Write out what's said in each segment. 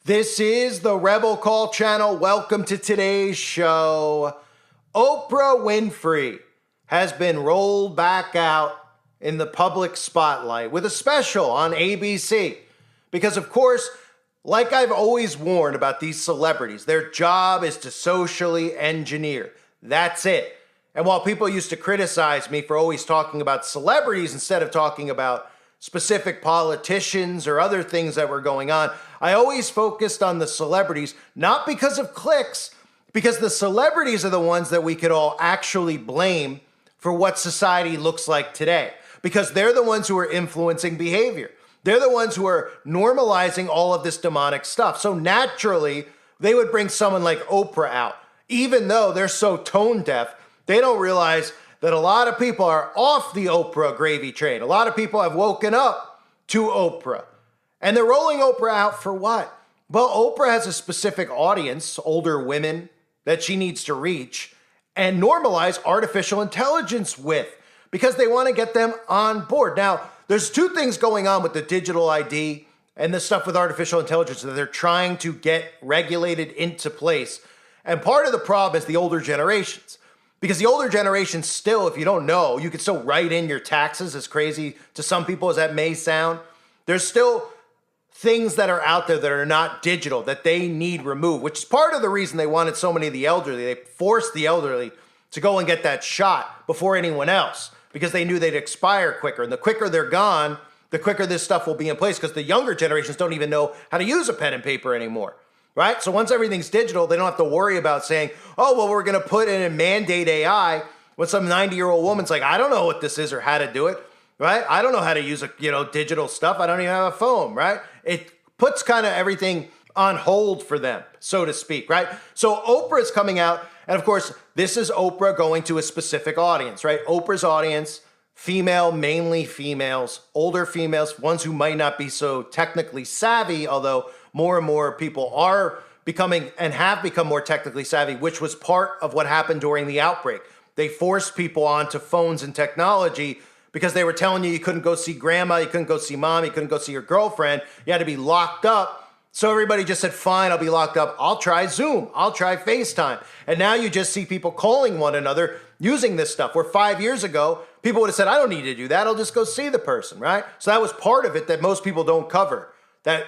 This is the Rebel Call channel. Welcome to today's show. Oprah Winfrey has been rolled back out in the public spotlight with a special on ABC. Because of course, like I've always warned about these celebrities, their job is to socially engineer. That's it. And while people used to criticize me for always talking about celebrities instead of talking about specific politicians or other things that were going on, I always focused on the celebrities, not because of clicks, because the celebrities are the ones that we could all actually blame for what society looks like today, because they're the ones who are influencing behavior. They're the ones who are normalizing all of this demonic stuff. So naturally, they would bring someone like Oprah out. Even though they're so tone deaf, they don't realize that a lot of people are off the Oprah gravy train. A lot of people have woken up to Oprah. And they're rolling Oprah out for what? Well, Oprah has a specific audience, older women, that she needs to reach and normalize artificial intelligence with, because they want to get them on board. Now, there's two things going on with the digital ID and the stuff with artificial intelligence that they're trying to get regulated into place. And part of the problem is the older generations. Because the older generation still, if you don't know, you can still write in your taxes, as crazy to some people as that may sound. There's still things that are out there that are not digital that they need removed, which is part of the reason they wanted so many of the elderly. They forced the elderly to go and get that shot before anyone else because they knew they'd expire quicker. And the quicker they're gone, the quicker this stuff will be in place, because the younger generations don't even know how to use a pen and paper anymore. Right? So once everything's digital, they don't have to worry about saying, oh, well, we're going to put in and mandate AI when some 90-year-old woman's like, I don't know what this is or how to do it, right? I don't know how to use digital stuff. I don't even have a phone, right? It puts kind of everything on hold for them, so to speak, right? So Oprah is coming out, and of course, this is Oprah going to a specific audience, right? Oprah's audience, female, mainly females, older females, ones who might not be so technically savvy, although more and more people are becoming and have become more technically savvy, which was part of what happened during the outbreak. They forced people onto phones and technology because they were telling you couldn't go see grandma, you couldn't go see mom, you couldn't go see your girlfriend, you had to be locked up. So everybody just said, fine, I'll be locked up. I'll try Zoom, I'll try FaceTime. And now you just see people calling one another using this stuff, where 5 years ago, people would have said, I don't need to do that, I'll just go see the person, right? So that was part of it that most people don't cover. That,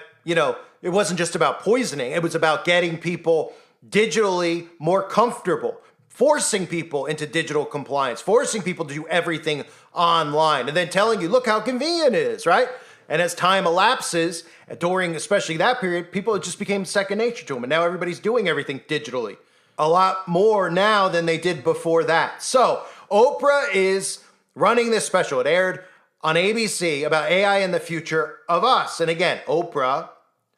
it wasn't just about poisoning. It was about getting people digitally more comfortable, forcing people into digital compliance, forcing people to do everything online, and then telling you, look how convenient it is, right? And as time elapses, during especially that period, people, it just became second nature to them. And now everybody's doing everything digitally. A lot more now than they did before that. So Oprah is running this special. It aired on ABC about AI in the future of us. And again, Oprah,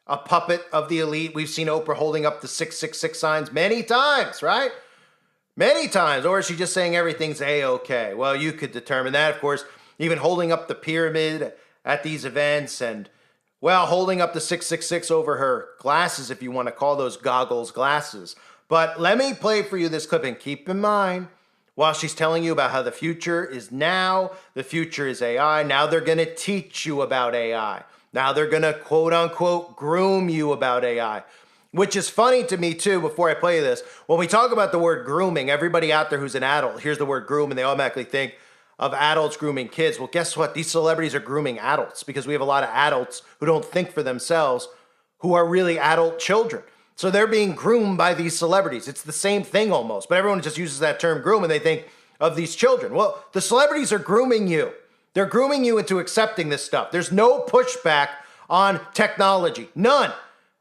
a puppet of the elite. We've seen Oprah holding up the 666 signs many times, right? Many times. Or is she just saying everything's A-okay? Well, you could determine that, of course. Even holding up the pyramid at these events and, well, holding up the 666 over her glasses, if you want to call those goggles glasses. But let me play for you this clip, and keep in mind, while she's telling you about how the future is now, the future is AI, now they're going to teach you about AI. Now they're going to, quote unquote, groom you about AI, which is funny to me too. Before I play this, when we talk about the word grooming, everybody out there who's an adult hears the word groom and they automatically think of adults grooming kids. Well, guess what? These celebrities are grooming adults, because we have a lot of adults who don't think for themselves, who are really adult children. So they're being groomed by these celebrities. It's the same thing almost, but everyone just uses that term groom and they think of these children. Well, the celebrities are grooming you. They're grooming you into accepting this stuff. There's no pushback on technology, none.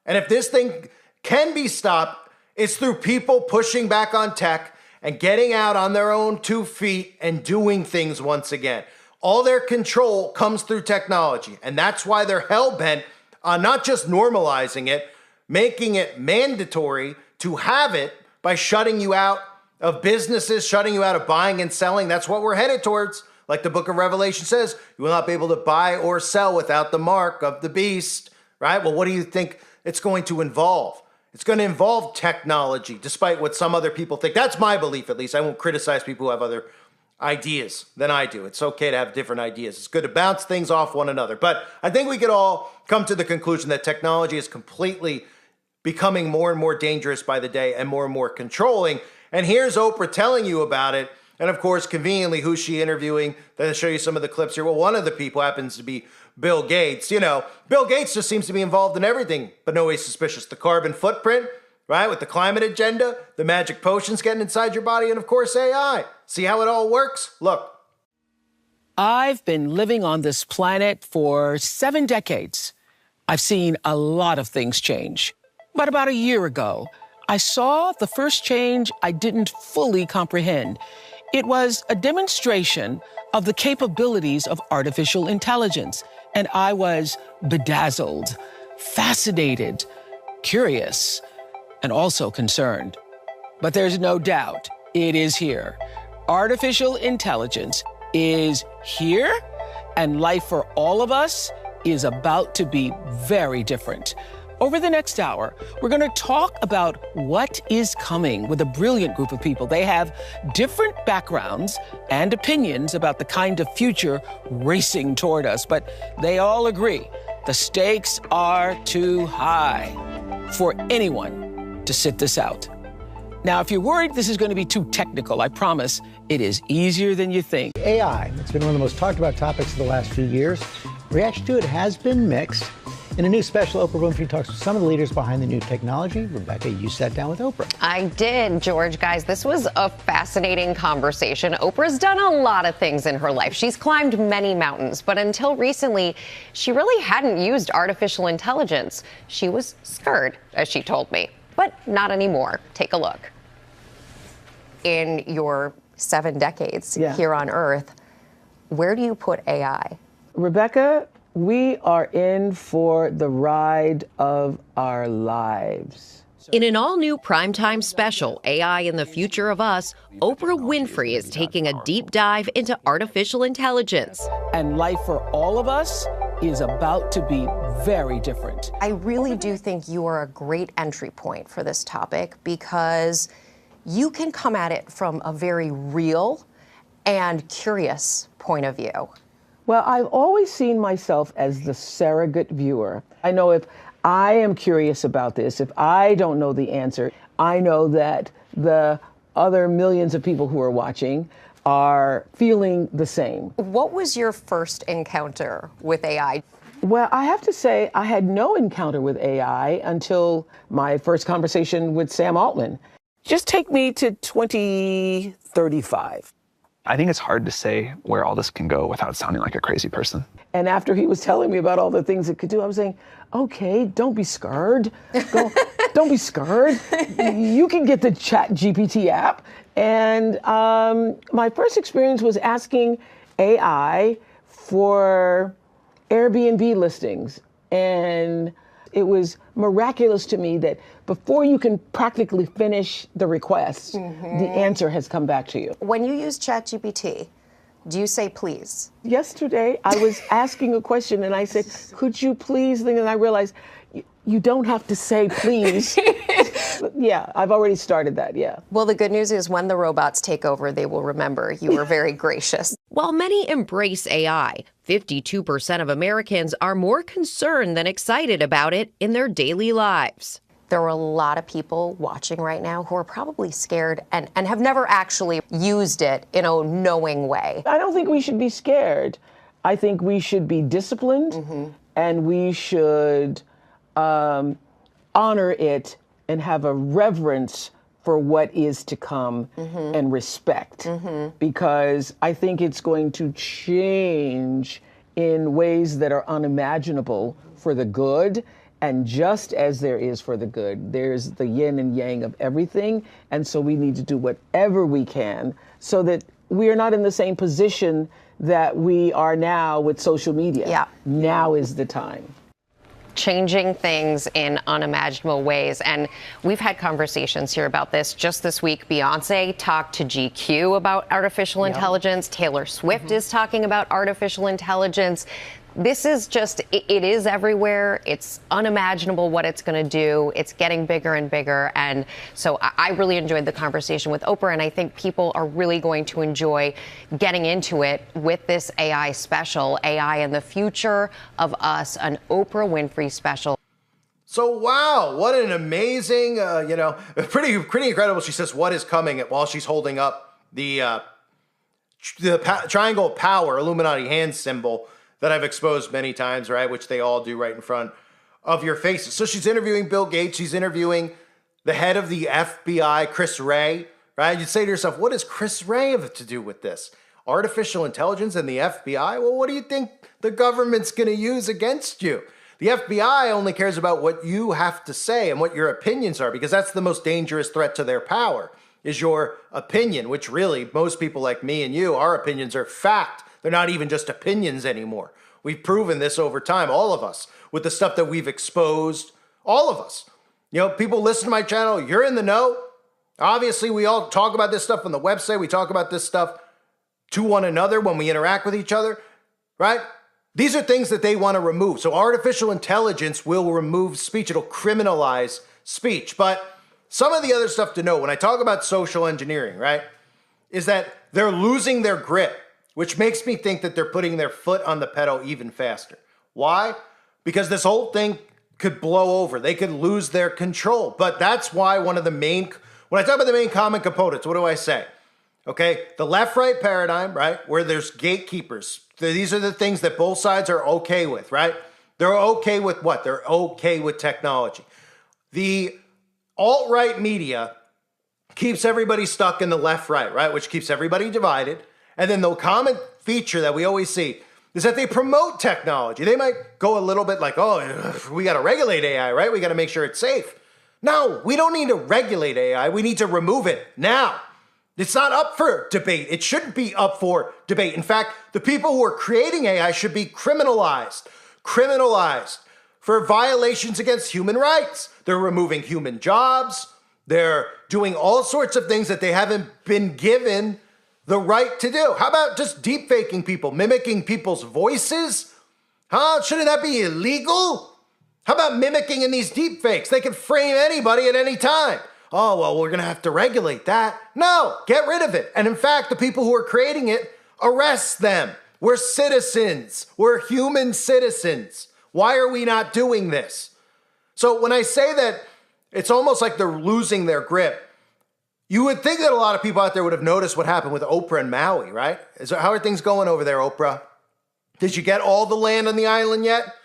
And if this thing can be stopped, it's through people pushing back on tech and getting out on their own 2 feet and doing things once again. All their control comes through technology. And that's why they're hell-bent on not just normalizing it, making it mandatory to have it by shutting you out of businesses, shutting you out of buying and selling. That's what we're headed towards. Like the book of Revelation says, you will not be able to buy or sell without the mark of the beast, right? Well, what do you think it's going to involve? It's going to involve technology, despite what some other people think. That's my belief, at least. I won't criticize people who have other ideas than I do. It's okay to have different ideas. It's good to bounce things off one another. But I think we could all come to the conclusion that technology is completely becoming more and more dangerous by the day and more controlling. And here's Oprah telling you about it. And of course, conveniently, who's she interviewing? Then I'll show you some of the clips here. Well, one of the people happens to be Bill Gates. You know, Bill Gates just seems to be involved in everything, but no way suspicious. The carbon footprint, right? With the climate agenda, the magic potions getting inside your body, and of course, AI. See how it all works? Look. I've been living on this planet for 7 decades. I've seen a lot of things change. But about a year ago, I saw the first change I didn't fully comprehend. It was a demonstration of the capabilities of artificial intelligence, and I was bedazzled, fascinated, curious, and also concerned. But there's no doubt it is here. Artificial intelligence is here, and life for all of us is about to be very different. Over the next hour, we're going to talk about what is coming with a brilliant group of people. They have different backgrounds and opinions about the kind of future racing toward us, but they all agree the stakes are too high for anyone to sit this out. Now, if you're worried this is going to be too technical, I promise it is easier than you think. AI, it's been one of the most talked about topics of the last few years. Reaction to it has been mixed. In a new special, Oprah Winfrey talks to some of the leaders behind the new technology. Rebecca, you sat down with Oprah. I did, George. Guys, this was a fascinating conversation. Oprah's done a lot of things in her life. She's climbed many mountains, but until recently, she really hadn't used artificial intelligence. She was scared, as she told me, but not anymore. Take a look. In your 7 decades here on Earth, where do you put AI? Rebecca, we are in for the ride of our lives. In an all-new primetime special, AI and the Future of Us, Oprah Winfrey is taking a deep dive into artificial intelligence. And life for all of us is about to be very different. I really do think you are a great entry point for this topic because you can come at it from a very real and curious point of view. Well, I've always seen myself as the surrogate viewer. I know if I am curious about this, if I don't know the answer, I know that the other millions of people who are watching are feeling the same. What was your first encounter with AI? Well, I have to say I had no encounter with AI until my first conversation with Sam Altman. Just take me to 2035. I think it's hard to say where all this can go without sounding like a crazy person. And after he was telling me about all the things it could do, I was saying, okay, don't be scared. Don't be scared. You can get the ChatGPT app. And my first experience was asking AI for Airbnb listings. And it was miraculous to me that before you can practically finish the request, the answer has come back to you. When you use ChatGPT, do you say please? Yesterday, I was asking a question and I said, could you please? And I realized you don't have to say please. Yeah, I've already started that, yeah. Well, the good news is when the robots take over, they will remember you were very gracious. While many embrace AI, 52% of Americans are more concerned than excited about it in their daily lives. There are a lot of people watching right now who are probably scared and have never actually used it in a knowing way. I don't think we should be scared. I think we should be disciplined and we should honor it and have a reverence for what is to come and respect. Because I think it's going to change in ways that are unimaginable for the good. And just as there is for the good, there's the yin and yang of everything. And so we need to do whatever we can so that we are not in the same position that we are now with social media. Yeah. Now is the time. Changing things in unimaginable ways. And we've had conversations here about this. Just this week, Beyonce talked to GQ about artificial intelligence. Taylor Swift is talking about artificial intelligence. This is just, it is everywhere. It's unimaginable what it's going to do. It's getting bigger and bigger. And so I really enjoyed the conversation with Oprah. And I think people are really going to enjoy getting into it with this AI special, AI and the Future of Us, an Oprah Winfrey special. So, wow, what an amazing, pretty incredible. She says, what is coming while she's holding up the triangle of power, Illuminati hand symbol that I've exposed many times, right? Which they all do right in front of your faces. So she's interviewing Bill Gates. She's interviewing the head of the FBI, Chris Wray, right? You'd say to yourself, what does Chris Wray have to do with this? Artificial intelligence and the FBI? Well, what do you think the government's going to use against you? The FBI only cares about what you have to say and what your opinions are, because that's the most dangerous threat to their power, is your opinion, which really, most people like me and you, our opinions are fact. They're not even just opinions anymore. We've proven this over time, all of us, with the stuff that we've exposed, all of us. People listen to my channel, you're in the know. Obviously, we all talk about this stuff on the website. We talk about this stuff to one another when we interact with each other, right? These are things that they want to remove. So artificial intelligence will remove speech. It'll criminalize speech. But some of the other stuff to know when I talk about social engineering, right, is that they're losing their grip, which makes me think that they're putting their foot on the pedal even faster. Why? Because this whole thing could blow over. They could lose their control. But that's why when I talk about the main common components, what do I say? Okay, the left-right paradigm, right, where there's gatekeepers. These are the things that both sides are okay with, right? They're okay with what? They're okay with technology. The alt-right media keeps everybody stuck in the left-right, right, which keeps everybody divided. And then the common feature that we always see is that they promote technology. They might go a little bit like, oh, we got to regulate AI, right? We got to make sure it's safe. No, we don't need to regulate AI. We need to remove it now. It's not up for debate. It shouldn't be up for debate. In fact, the people who are creating AI should be criminalized for violations against human rights. They're removing human jobs. They're doing all sorts of things that they haven't been given the right to do. How about just deep faking people, mimicking people's voices? Shouldn't that be illegal? How about mimicking in these deep fakes? They can frame anybody at any time. Oh, well, we're going to have to regulate that. No, get rid of it. And in fact, the people who are creating it, arrest them. We're citizens. We're human citizens. Why are we not doing this? So when I say that it's almost like they're losing their grip, you would think that a lot of people out there would have noticed what happened with Oprah and Maui, right? How are things going over there, Oprah? Did you get all the land on the island yet?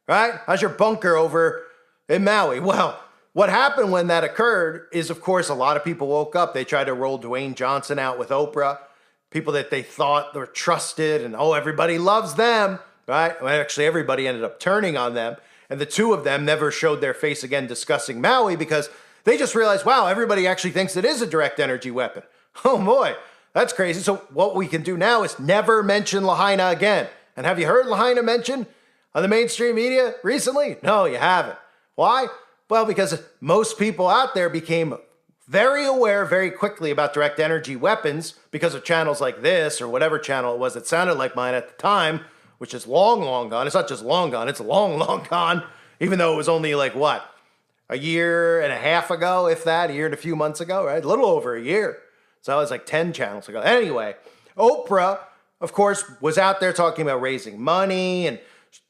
Right? How's your bunker over in Maui? Well, what happened when that occurred is, of course, a lot of people woke up. They tried to roll Dwayne Johnson out with Oprah, people that they thought were trusted, and everybody loves them, right? Well, actually, everybody ended up turning on them, and the two of them never showed their face again discussing Maui because they just realized, wow, everybody actually thinks it is a direct energy weapon. Oh boy, that's crazy. So what we can do now is never mention Lahaina again. And have you heard Lahaina mentioned on the mainstream media recently? No, you haven't. Why? Well, because most people out there became very aware very quickly about direct energy weapons because of channels like this or whatever channel it was that sounded like mine at the time, which is long, long gone. It's not just long gone, it's long, long gone, even though it was only like what? A year and a half ago, if that, a year and a few months ago, right? A little over a year. So that was like 10 channels ago. Anyway, Oprah, of course, was out there talking about raising money and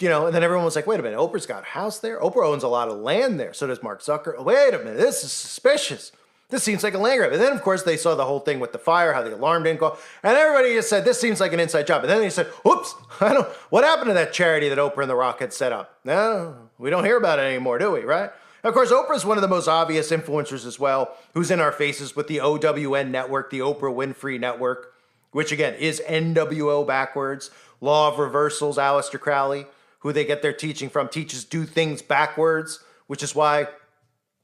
then everyone was like, wait a minute, Oprah's got a house there? Oprah owns a lot of land there. So does Mark Zuckerberg. Wait a minute, this is suspicious. This seems like a land grab. And then, of course, they saw the whole thing with the fire, how the alarm didn't go. And everybody just said, this seems like an inside job. And then they said, oops, what happened to that charity that Oprah and The Rock had set up? No, we don't hear about it anymore, do we, right? Of course, Oprah's one of the most obvious influencers as well, who's in our faces with the OWN network, the Oprah Winfrey Network, which again is NWO backwards. Law of Reversals, Aleister Crowley, who they get their teaching from, teaches do things backwards, which is why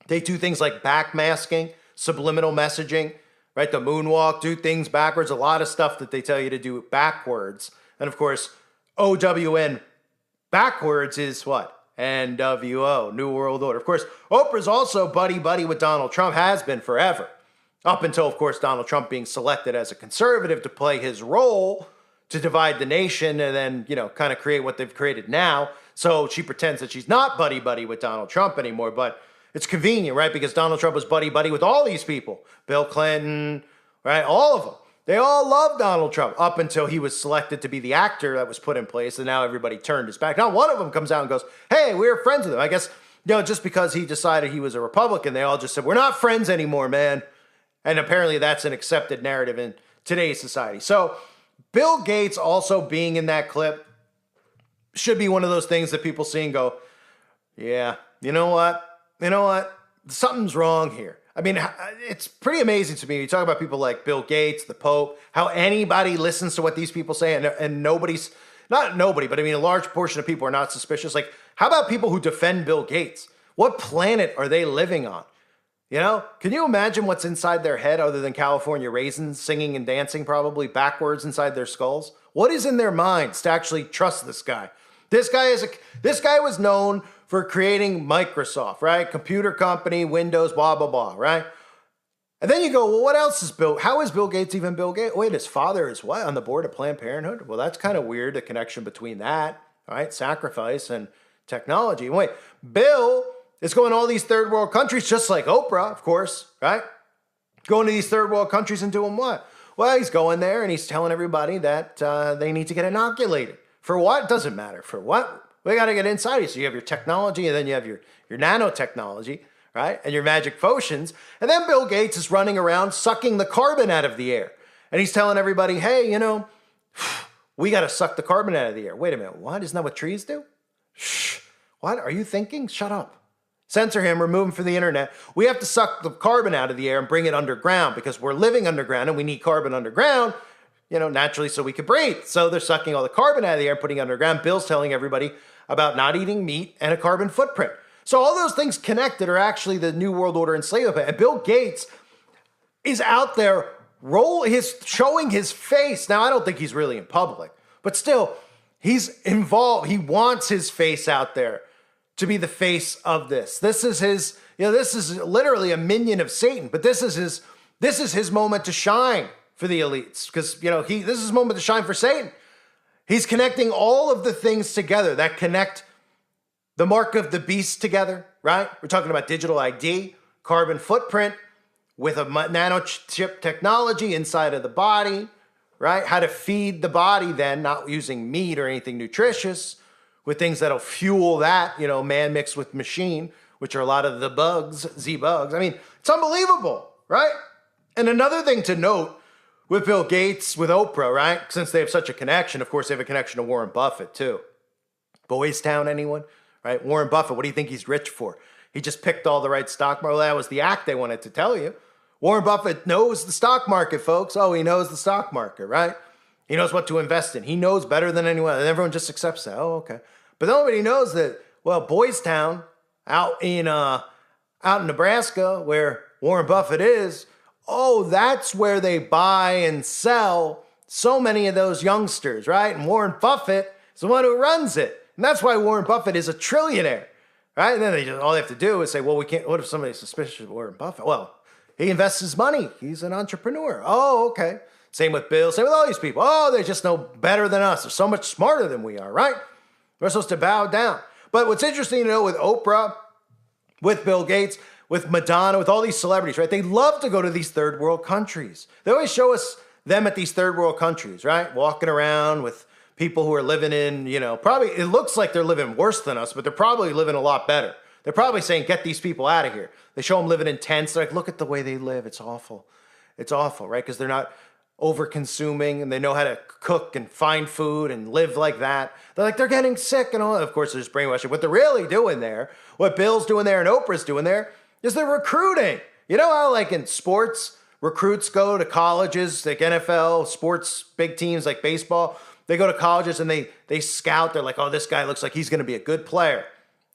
they do things like backmasking, subliminal messaging, right? The moonwalk, do things backwards, a lot of stuff that they tell you to do backwards. And of course, OWN backwards is what? NWO, New World Order. Of course, Oprah's also buddy-buddy with Donald Trump, has been forever. Up until, of course, Donald Trump being selected as a conservative to play his role to divide the nation and then, kind of create what they've created now. So she pretends that she's not buddy-buddy with Donald Trump anymore, but it's convenient, right? Because Donald Trump was buddy-buddy with all these people. Bill Clinton, right? All of them. They all love Donald Trump up until he was selected to be the actor that was put in place, and now everybody turned his back. Now one of them comes out and goes, hey, we were friends with him. I guess just because he decided he was a Republican, they all just said, we're not friends anymore, man. And apparently that's an accepted narrative in today's society. So Bill Gates also being in that clip should be one of those things that people see and go, yeah, you know what? Something's wrong here. I mean, it's pretty amazing to me. You talk about people like Bill Gates, the Pope, how anybody listens to what these people say and nobody's, not nobody, but I mean, a large portion of people are not suspicious. Like, how about people who defend Bill Gates? What planet are they living on? Can you imagine what's inside their head other than California raisins, singing and dancing probably backwards inside their skulls? What is in their minds to actually trust this guy? This guy was known for creating Microsoft, right? Computer company, Windows, blah, blah, blah, right? And then you go, well, what else is how is Bill Gates even Bill Gates? Wait, his father is what? On the board of Planned Parenthood? Well, that's kind of weird, the connection between that, right? Sacrifice and technology. Wait, Bill is going to all these third world countries, just like Oprah, of course, right? Going to these third world countries and doing what? Well, he's going there and he's telling everybody that they need to get inoculated. For what? Doesn't matter. For what? We got to get inside you. So you have your technology and then you have your nanotechnology, right? And your magic potions. And then Bill Gates is running around sucking the carbon out of the air. And he's telling everybody, hey, we got to suck the carbon out of the air. Wait a minute. What? Isn't that what trees do? Shh. What are you thinking? Shut up. Censor him, remove him from the internet. We have to suck the carbon out of the air and bring it underground because we're living underground and we need carbon underground, naturally so we can breathe. So they're sucking all the carbon out of the air, putting it underground. Bill's telling everybody about not eating meat and a carbon footprint. So all those things connected are actually the New World Order enslavement. And Bill Gates is out there showing his face. Now, I don't think he's really in public, but still, he's involved. He wants his face out there to be the face of this. This is his, this is literally a minion of Satan, but this is his moment to shine for the elites because, this is his moment to shine for Satan. He's connecting all of the things together that connect the mark of the beast together, right? We're talking about digital ID, carbon footprint with a nanochip technology inside of the body, right? How to feed the body then, not using meat or anything nutritious, with things that'll fuel that, man mixed with machine, which are a lot of the bugs, Z-bugs. I mean, it's unbelievable, right? And another thing to note with Bill Gates, with Oprah, right? Since they have such a connection, of course, they have a connection to Warren Buffett, too. Boys Town, anyone? Right? Warren Buffett, what do you think he's rich for? He just picked all the right stock market. Well, that was the act they wanted to tell you. Warren Buffett knows the stock market, folks. Oh, he knows the stock market, right? He knows what to invest in. He knows better than anyone. And everyone just accepts that. Oh, okay. But nobody knows that, Boys Town, out in Nebraska, where Warren Buffett is, that's where they buy and sell so many of those youngsters, right? And Warren Buffett is the one who runs it. And that's why Warren Buffett is a trillionaire, right? And then all they have to do is say, well, we can't, what if somebody's suspicious of Warren Buffett? Well, he invests his money. He's an entrepreneur. Oh, okay. Same with Bill. Same with all these people. Oh, they just know better than us. They're so much smarter than we are, right? We're supposed to bow down. But what's interesting to know with Oprah, with Bill Gates, with Madonna, with all these celebrities, right? They love to go to these third world countries. They always show us them at these third world countries, right? Walking around with people who are living in, probably, it looks like they're living worse than us, but they're probably living a lot better. They're probably saying, get these people out of here. They show them living in tents. They're like, look at the way they live. It's awful. It's awful, right? Because they're not over consuming and they know how to cook and find food and live like that. They're like, they're getting sick and all. Of course, there's brainwashing. What they're really doing there, what Bill's doing there and Oprah's doing there, is they're recruiting. You know how like in sports, recruits go to colleges, like NFL, sports, big teams like baseball. They go to colleges and they scout. They're like, oh, this guy looks like he's going to be a good player.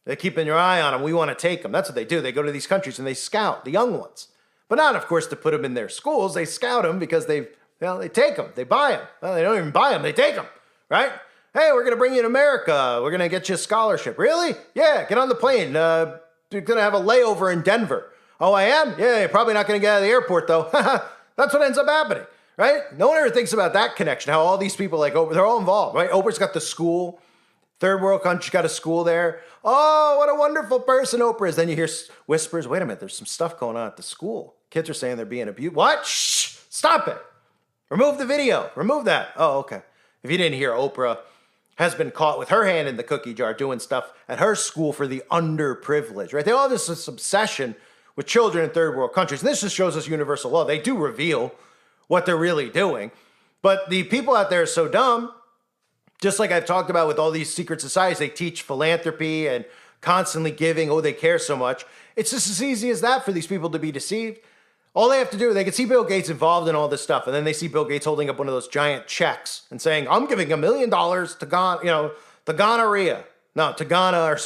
They're keeping your eye on him. We want to take him. That's what they do. They go to these countries and they scout the young ones. But not, of course, to put them in their schools. They scout them because they take them. They buy them. Well, they don't even buy them. They take them, right? Hey, we're going to bring you to America. We're going to get you a scholarship. Really? Yeah, get on the plane. You're going to have a layover in Denver. Oh, I am? Yeah, you're probably not going to get out of the airport, though. That's what ends up happening. Right? No one ever thinks about that connection, how all these people like Oprah, they're all involved, right? Oprah's got the school, third world country's got a school there. Oh, what a wonderful person Oprah is. Then you hear whispers, wait a minute, there's some stuff going on at the school. Kids are saying they're being abused. What? Shh, stop it. Remove the video. Remove that. Oh, okay. If you didn't hear, Oprah has been caught with her hand in the cookie jar doing stuff at her school for the underprivileged, right? They all have this obsession with children in third world countries. And this just shows us universal law. They do reveal what they're really doing. But the people out there are so dumb, just like I've talked about with all these secret societies, they teach philanthropy and constantly giving. Oh, they care so much. It's just as easy as that for these people to be deceived. All they have to do, they can see Bill Gates involved in all this stuff, and then they see Bill Gates holding up one of those giant checks and saying, "I'm giving $1 million to Ghana, to gonorrhea, no, to Ghana or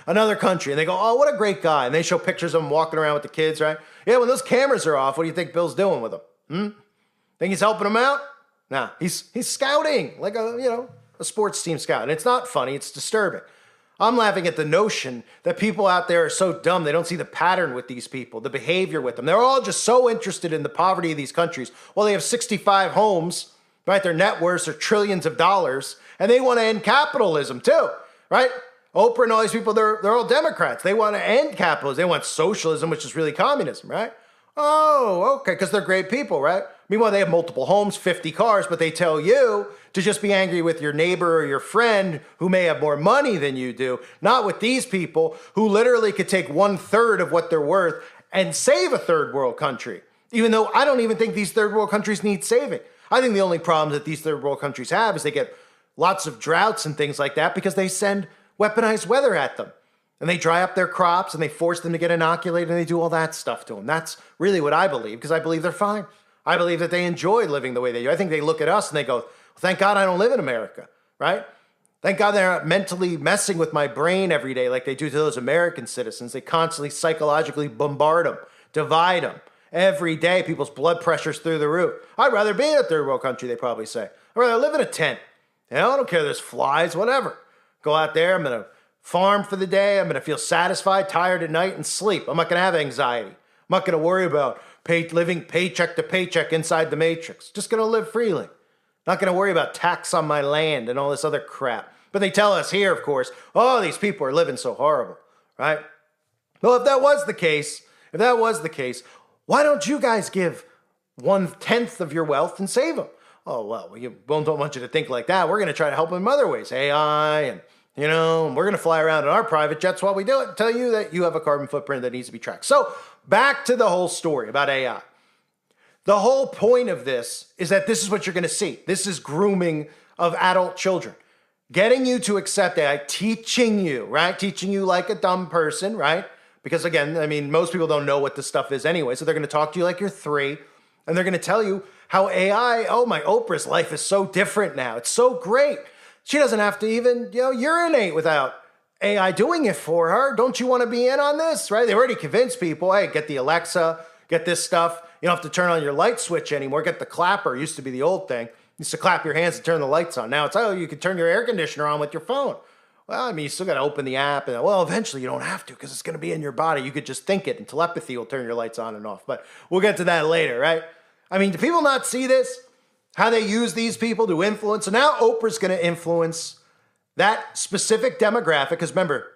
another country." And they go, "Oh, what a great guy!" And they show pictures of him walking around with the kids, right? Yeah, when those cameras are off, what do you think Bill's doing with them? Think he's helping them out? Nah, he's scouting like a sports team scout, and it's not funny; it's disturbing. I'm laughing at the notion that people out there are so dumb they don't see the pattern with these people, the behavior with them. They're all just so interested in the poverty of these countries. Well, they have 65 homes, right? Their net worths are trillions of dollars, and they want to end capitalism too, right? Oprah and all these people, they're all Democrats. They want to end capitalism. They want socialism, which is really communism, right? Oh, okay, because they're great people, right? Meanwhile, they have multiple homes, 50 cars, but they tell you to just be angry with your neighbor or your friend who may have more money than you do, not with these people who literally could take 1/3 of what they're worth and save a third world country. Even though I don't even think these third world countries need saving. I think the only problem that these third world countries have is they get lots of droughts and things like that because they send weaponized weather at them. And they dry up their crops and they force them to get inoculated and they do all that stuff to them. That's really what I believe, because I believe they're fine. I believe that they enjoy living the way they do. I think they look at us and they go, "Thank God I don't live in America," right? Thank God they're not mentally messing with my brain every day like they do to those American citizens. They constantly psychologically bombard them, divide them. Every day, people's blood pressure's through the roof. I'd rather be in a third world country, they probably say. I'd rather live in a tent. I don't care, there's flies, whatever. Go out there, I'm going to farm for the day. I'm going to feel satisfied, tired at night, and sleep. I'm not going to have anxiety. I'm not going to worry about living paycheck to paycheck inside the matrix. Just going to live freely. Not going to worry about tax on my land and all this other crap. But they tell us here, of course, oh, these people are living so horrible, right? Well, if that was the case, why don't you guys give 1/10 of your wealth and save them? Oh, well, we don't want you to think like that. We're going to try to help them in other ways. AI and we're going to fly around in our private jets while we do it. Tell you that you have a carbon footprint that needs to be tracked. So back to the whole story about AI. The whole point of this is that this is what you're going to see. This is grooming of adult children. Getting you to accept AI, teaching you, right? Teaching you like a dumb person, right? Because again, most people don't know what this stuff is anyway. So they're going to talk to you like you're 3. And they're going to tell you how AI, Oprah's life is so different now. It's so great. She doesn't have to even, urinate without AI doing it for her. Don't you want to be in on this, right? They already convinced people, hey, get the Alexa, get this stuff. You don't have to turn on your light switch anymore. Get the clapper. It used to be the old thing. You used to clap your hands to turn the lights on. Now it's, you can turn your air conditioner on with your phone. Well, you still got to open the app. And eventually you don't have to because it's going to be in your body. You could just think it and telepathy will turn your lights on and off. But we'll get to that later, right? Do people not see this? How they use these people to influence. So now Oprah's going to influence that specific demographic. Because remember,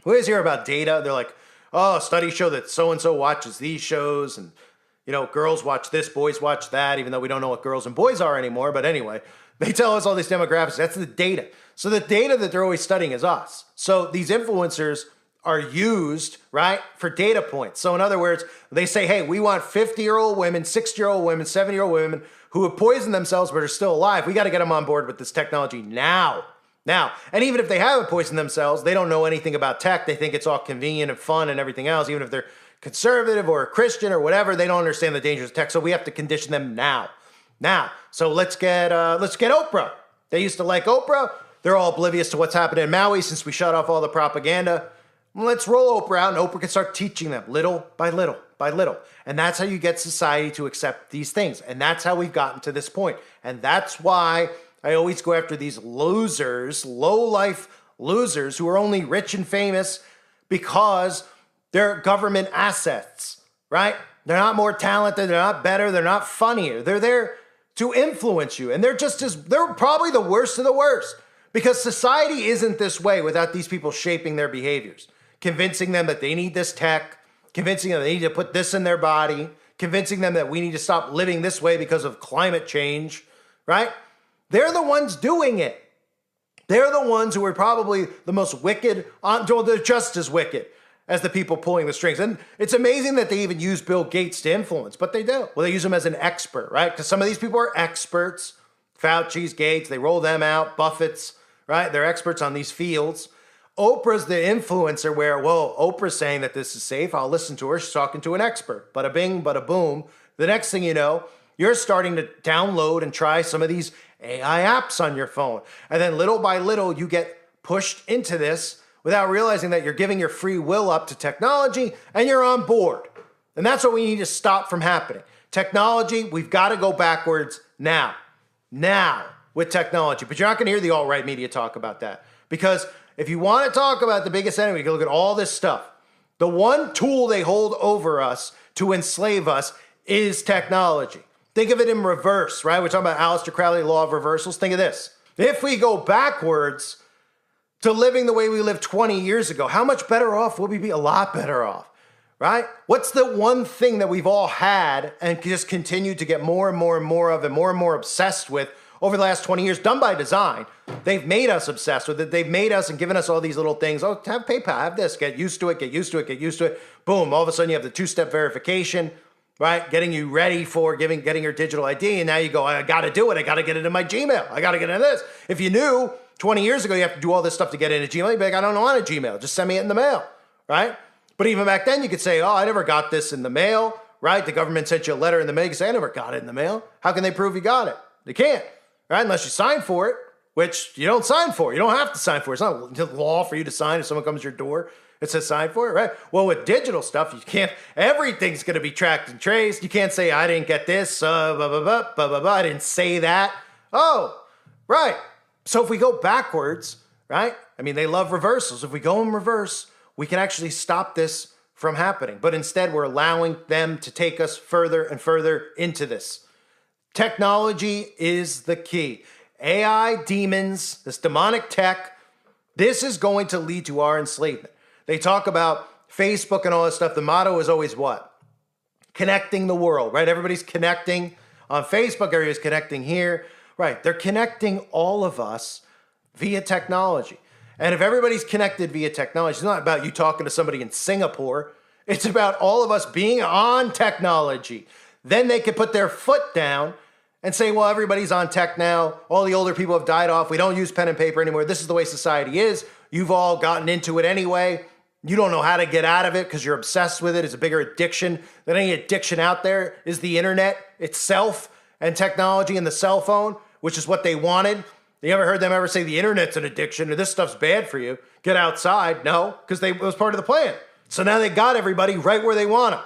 we always hear about data. They're like, oh, studies show that so-and-so watches these shows. And, girls watch this, boys watch that, even though we don't know what girls and boys are anymore. But anyway, they tell us all these demographics. That's the data. So the data that they're always studying is us. So these influencers are used, right, for data points. So in other words, they say, hey, we want 50-year-old women, 60-year-old women, 70-year-old women who have poisoned themselves but are still alive. We got to get them on board with this technology now. And even if they haven't poisoned themselves, they don't know anything about tech. They think it's all convenient and fun and everything else. Even if they're conservative or a Christian or whatever, they don't understand the dangers of tech. So we have to condition them now. So let's get Oprah. They used to like Oprah. They're all oblivious to what's happening in Maui since we shut off all the propaganda. Let's roll Oprah out, and Oprah can start teaching them little by little by little. And that's how you get society to accept these things. And that's how we've gotten to this point. And that's why I always go after these losers, low-life losers who are only rich and famous because they're government assets, right? They're not more talented. They're not better. They're not funnier. They're there to influence you. And they're probably the worst of the worst because society isn't this way without these people shaping their behaviors. Convincing them that they need this tech, convincing them they need to put this in their body, convincing them that we need to stop living this way because of climate change, right? They're the ones doing it. They're the ones who are probably the most wicked, they're just as wicked as the people pulling the strings. And it's amazing that they even use Bill Gates to influence, but they do. Well, they use him as an expert, right? Because some of these people are experts. Fauci's, Gates, they roll them out, Buffett's, right? They're experts on these fields. Oprah's the influencer where, whoa, Oprah's saying that this is safe. I'll listen to her. She's talking to an expert. Bada bing, bada boom. The next thing you know, you're starting to download and try some of these AI apps on your phone. And then little by little, you get pushed into this without realizing that you're giving your free will up to technology and you're on board. And that's what we need to stop from happening. Technology, we've got to go backwards now with technology. But you're not going to hear the alt-right media talk about that. Because if you want to talk about the biggest enemy, you can look at all this stuff. The one tool they hold over us to enslave us is technology. Think of it in reverse, right? We're talking about Aleister Crowley, law of reversals. Think of this. If we go backwards to living the way we lived 20 years ago, how much better off will we be? A lot better off, right? What's the one thing that we've all had and just continued to get more and more and more of and more obsessed with over the last 20 years, done by design? They've made us obsessed with it. They've made us and given us all these little things. Oh, have PayPal, have this, get used to it, get used to it, get used to it. Boom, all of a sudden you have the two-step verification, right? Getting you ready for getting your digital ID. And now you go, I got to do it. I got to get it in my Gmail. I got to get into this. If you knew 20 years ago you have to do all this stuff to get into Gmail, you'd be like, I don't want a Gmail. Just send me it in the mail, right? But even back then you could say, oh, I never got this in the mail, right? The government sent you a letter in the mail. You can say, I never got it in the mail. How can they prove you got it? They can't, right? Unless you sign for it, which you don't sign for. You don't have to sign for it. It's not law for you to sign if someone comes to your door. It says sign for it, right? Well, with digital stuff, you can't, everything's going to be tracked and traced. You can't say, I didn't get this, I didn't say that. Oh, right. So if we go backwards, right? I mean, they love reversals. If we go in reverse, we can actually stop this from happening. But instead, we're allowing them to take us further and further into this. Technology is the key. AI demons, this demonic tech, this is going to lead to our enslavement. They talk about Facebook and all this stuff. The motto is always what? Connecting the world, right? Everybody's connecting on Facebook. Everybody's connecting here, right? They're connecting all of us via technology. And if everybody's connected via technology, it's not about you talking to somebody in Singapore. It's about all of us being on technology. Then they can put their foot down and say, well, everybody's on tech now. All the older people have died off. We don't use pen and paper anymore. This is the way society is. You've all gotten into it anyway. You don't know how to get out of it because you're obsessed with it. It's a bigger addiction than any addiction out there is the internet itself and technology and the cell phone, which is what they wanted. You ever heard them ever say the internet's an addiction or this stuff's bad for you? Get outside. No, because it was part of the plan. So now they got everybody right where they want them.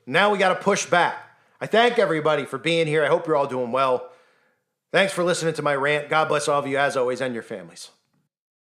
Now we got to push back. I thank everybody for being here. I hope you're all doing well. Thanks for listening to my rant. God bless all of you as always and your families.